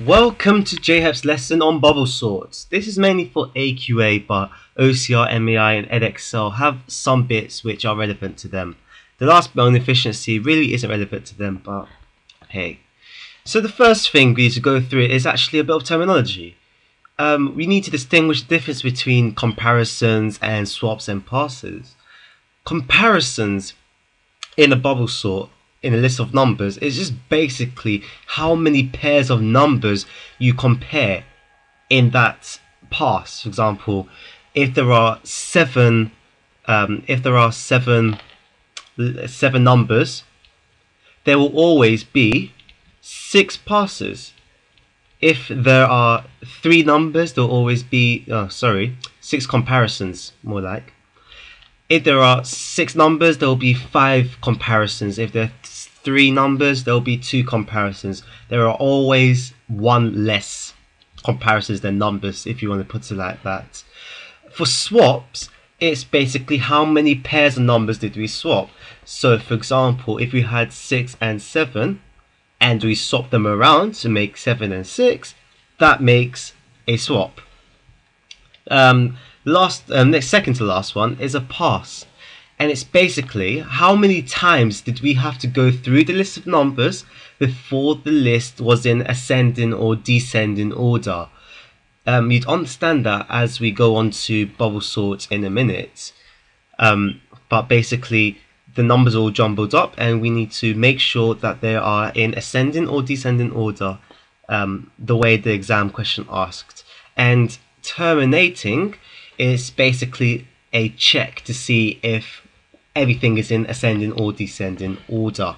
Welcome to JHEP's lesson on bubble sorts. This is mainly for AQA, but OCR, MEI and Edexcel have some bits which are relevant to them. The last bit on efficiency really isn't relevant to them, but hey. So the first thing we need to go through is actually a bit of terminology. We need to distinguish the difference between comparisons and swaps and passes. Comparisons in a bubble sort in a list of numbers is just basically how many pairs of numbers you compare in that pass. For example, if there are seven numbers, there will always be 6 passes. If there are 3 numbers, there will always be 6 comparisons, more like. If there are 6 numbers, there will be 5 comparisons. If there are 3 numbers, there will be 2 comparisons. There are always 1 less comparisons than numbers, if you want to put it like that. For swaps, it's basically how many pairs of numbers did we swap. So, for example, if we had 6 and 7, and we swap them around to make 7 and 6, that makes a swap. Next second to last one is a pass, and it's basically how many times did we have to go through the list of numbers before the list was in ascending or descending order. You'd understand that as we go on to bubble sorts in a minute, but basically the numbers are all jumbled up and we need to make sure that they are in ascending or descending order, the way the exam question asked. And terminating is basically a check to see if everything is in ascending or descending order.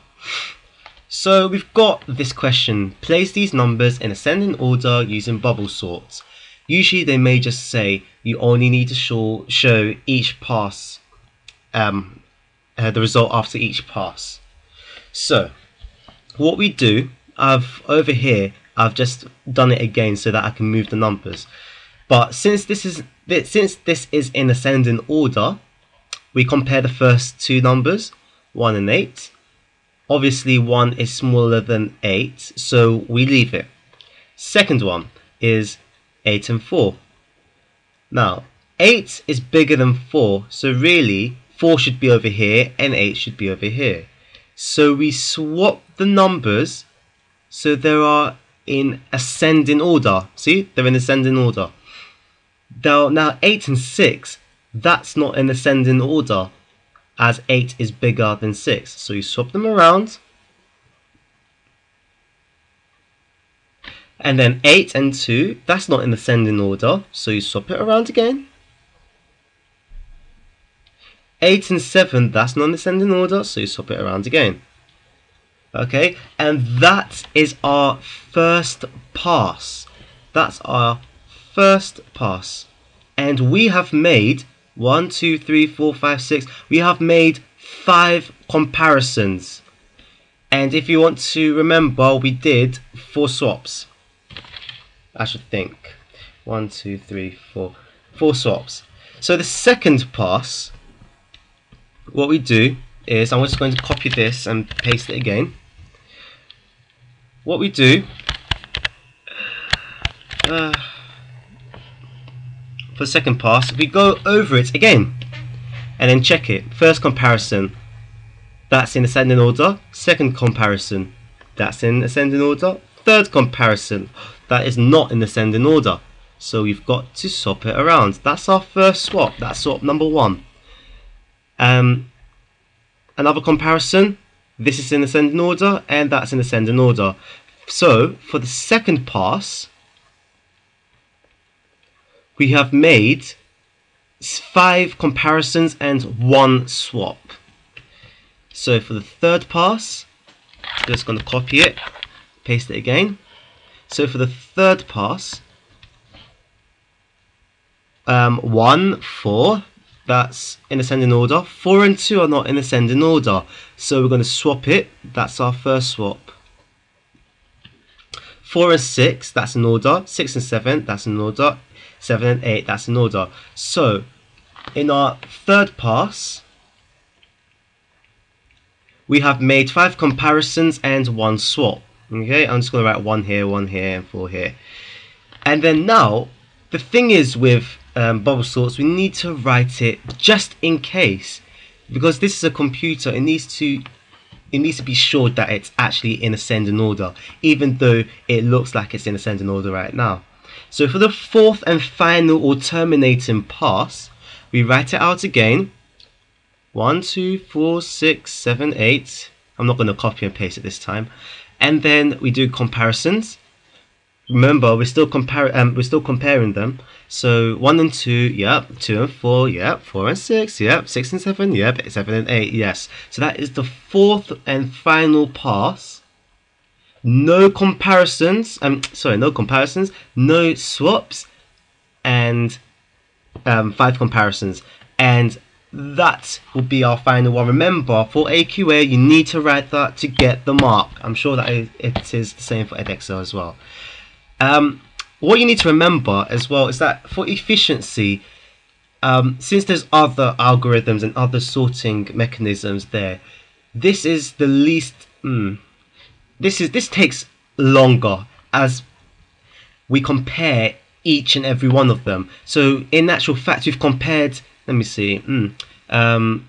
So we've got this question: place these numbers in ascending order using bubble sorts. Usually they may just say you only need to show each pass, the result after each pass. So what we do, over here I've just done it again so that I can move the numbers. But since this is in ascending order, we compare the first 2 numbers, 1 and 8. Obviously 1 is smaller than 8, so we leave it. Second one is 8 and 4. Now 8 is bigger than 4, so really 4 should be over here and 8 should be over here. So we swap the numbers so they are in ascending order. See, they're in ascending order. Now 8 and 6, that's not in ascending order, as 8 is bigger than 6. So you swap them around. And then 8 and 2, that's not in ascending order, so you swap it around again. 8 and 7, that's not in ascending order, so you swap it around again. Okay, and that is our first pass. That's our first pass. And we have made 1, 2, 3, 4, 5, 6. We have made 5 comparisons. And if you want to remember, we did 4 swaps. I should think. 1, 2, 3, 4. 4 swaps. So the second pass, what we do is, I'm just going to copy this and paste it again. What we do, for the second pass, we go over it again and then check it. First comparison, that's in ascending order. Second comparison, that's in ascending order. Third comparison, that is not in ascending order, so we've got to swap it around. That's our first swap. That's swap number 1. Another comparison, this is in ascending order and that's in ascending order. So for the second pass, we have made 5 comparisons and 1 swap. So for the third pass, I'm just going to copy it, paste it again. So for the third pass, 1, 4, that's in ascending order. 4 and 2 are not in ascending order, so we're going to swap it. That's our first swap. 4 and 6, that's in order. 6 and 7, that's in order. 7 and 8, that's in order. So in our third pass, we have made 5 comparisons and 1 swap. Okay, I'm just going to write 1 here, and 4 here. And then now, the thing is with bubble sorts, we need to write it just in case, because this is a computer. It needs to be sure that it's actually in ascending order, even though it looks like it's in ascending order right now. So for the fourth and final or terminating pass, we write it out again. 1, 2, 4, 6, 7, 8. I'm not going to copy and paste it this time. And then we do comparisons. Remember, we're still comparing them. So 1 and 2, yep. 2 and 4, yep. 4 and 6, yep. 6 and 7, yep. 7 and 8, yes. So that is the fourth and final pass. No comparisons. No comparisons. No swaps, and 5 comparisons. And that will be our final one. Remember, for AQA, you need to write that to get the mark. I'm sure that it is the same for Edexcel as well. What you need to remember as well is that for efficiency, since there's other algorithms and other sorting mechanisms there, this is the least. This takes longer as we compare each and every one of them. So in actual fact, we've compared. Let me see. 5,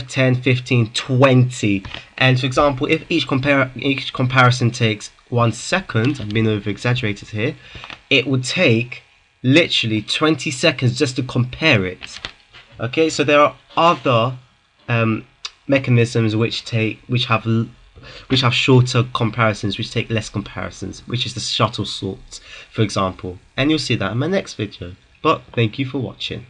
10, 15, 20. And for example, if each comparison takes 1 second, I'm being over exaggerated here, it would take literally 20 seconds just to compare it. Okay, so there are other mechanisms which have shorter comparisons, which take less comparisons, which is the shuttle sort, for example. And you'll see that in my next video. But thank you for watching.